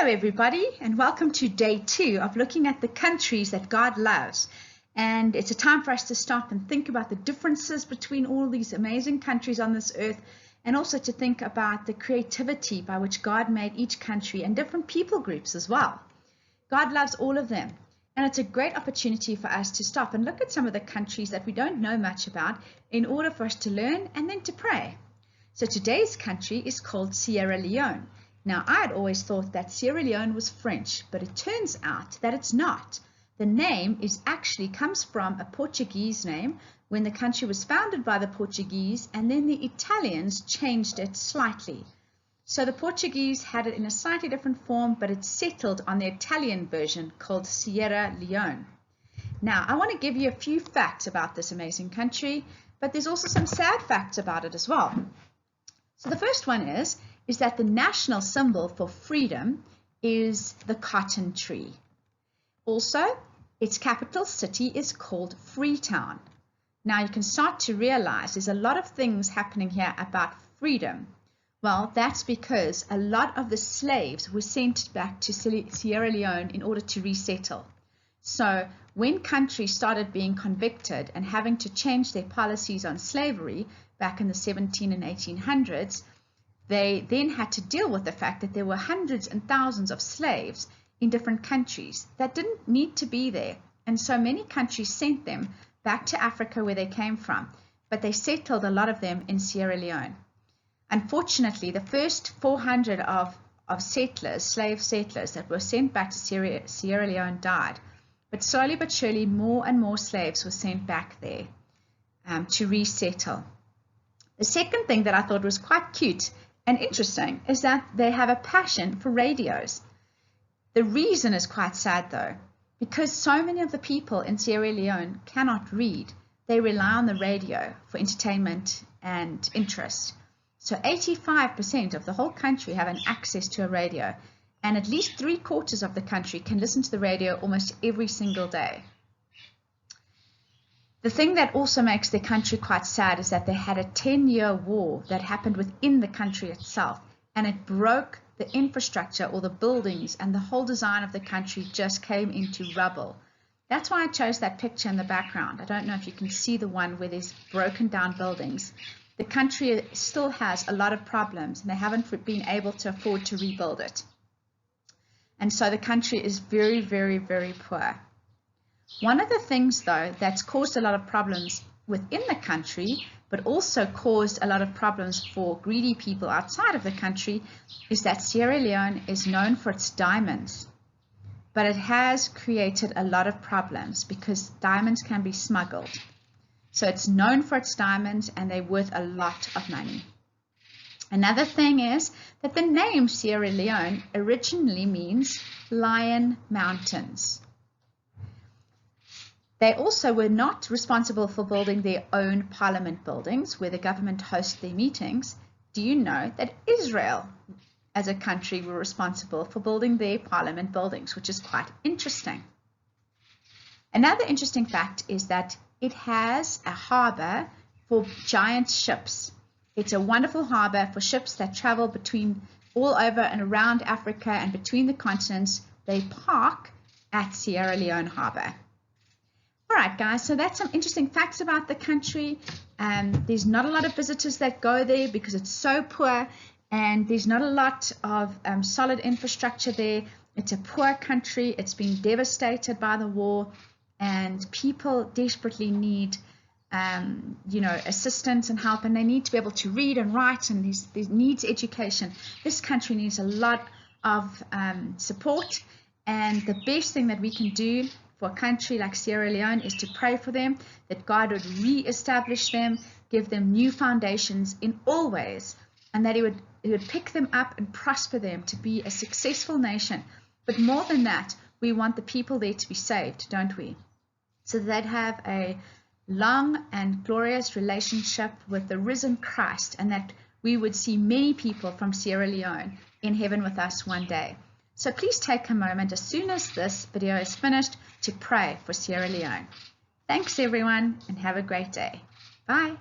Hello everybody, and welcome to day 2 of looking at the countries that God loves. And it's a time for us to stop and think about the differences between all these amazing countries on this earth, and also to think about the creativity by which God made each country and different people groups as well. God loves all of them, and it's a great opportunity for us to stop and look at some of the countries that we don't know much about in order for us to learn and then to pray. So today's country is called Sierra Leone. Now, I had always thought that Sierra Leone was French, but it turns out that it's not. The name actually comes from a Portuguese name when the country was founded by the Portuguese, and then the Italians changed it slightly. So the Portuguese had it in a slightly different form, but it settled on the Italian version called Sierra Leone. Now, I want to give you a few facts about this amazing country, but there's also some sad facts about it as well. So the first one is that the national symbol for freedom is the cotton tree. Also, its capital city is called Freetown. Now you can start to realize there's a lot of things happening here about freedom. Well, that's because a lot of the slaves were sent back to Sierra Leone in order to resettle. So when countries started being convicted and having to change their policies on slavery back in the 17 and 1800s, they then had to deal with the fact that there were hundreds and thousands of slaves in different countries that didn't need to be there. And so many countries sent them back to Africa where they came from, but they settled a lot of them in Sierra Leone. Unfortunately, the first 400 of settlers, slave settlers that were sent back to Sierra Leone died. But slowly but surely, more and more slaves were sent back there to resettle. The second thing that I thought was quite cute and interesting is that they have a passion for radios. The reason is quite sad though, because so many of the people in Sierra Leone cannot read. They rely on the radio for entertainment and interest. So 85% of the whole country have an access to a radio, and at least 3/4 of the country can listen to the radio almost every single day. The thing that also makes their country quite sad is that they had a 10-year war that happened within the country itself, and it broke the infrastructure or the buildings, and the whole design of the country just came into rubble. That's why I chose that picture in the background. I don't know if you can see the one where there's broken down buildings. The country still has a lot of problems, and they haven't been able to afford to rebuild it. And so the country is very, very, very poor. One of the things, though, that's caused a lot of problems within the country, but also caused a lot of problems for greedy people outside of the country, is that Sierra Leone is known for its diamonds. But it has created a lot of problems because diamonds can be smuggled. So it's known for its diamonds, and they're worth a lot of money. Another thing is that the name Sierra Leone originally means Lion Mountains. They also were not responsible for building their own parliament buildings where the government hosts their meetings. Do you know that Israel as a country were responsible for building their parliament buildings, which is quite interesting. Another interesting fact is that it has a harbor for giant ships. It's a wonderful harbor for ships that travel between all over and around Africa and between the continents. They park at Sierra Leone Harbor. All right, guys, so that's some interesting facts about the country. There's not a lot of visitors that go there because it's so poor, and there's not a lot of solid infrastructure there. It's a poor country. It's been devastated by the war, and people desperately need assistance and help, and they need to be able to read and write, and there needs education. This country needs a lot of support, and the best thing that we can do for a country like Sierra Leone is to pray for them, that God would re-establish them, give them new foundations in all ways, and that He would pick them up and prosper them to be a successful nation. But more than that, we want the people there to be saved, don't we? So that they'd have a long and glorious relationship with the risen Christ, and that we would see many people from Sierra Leone in heaven with us one day. So please take a moment as soon as this video is finished to pray for Sierra Leone. Thanks everyone, and have a great day. Bye.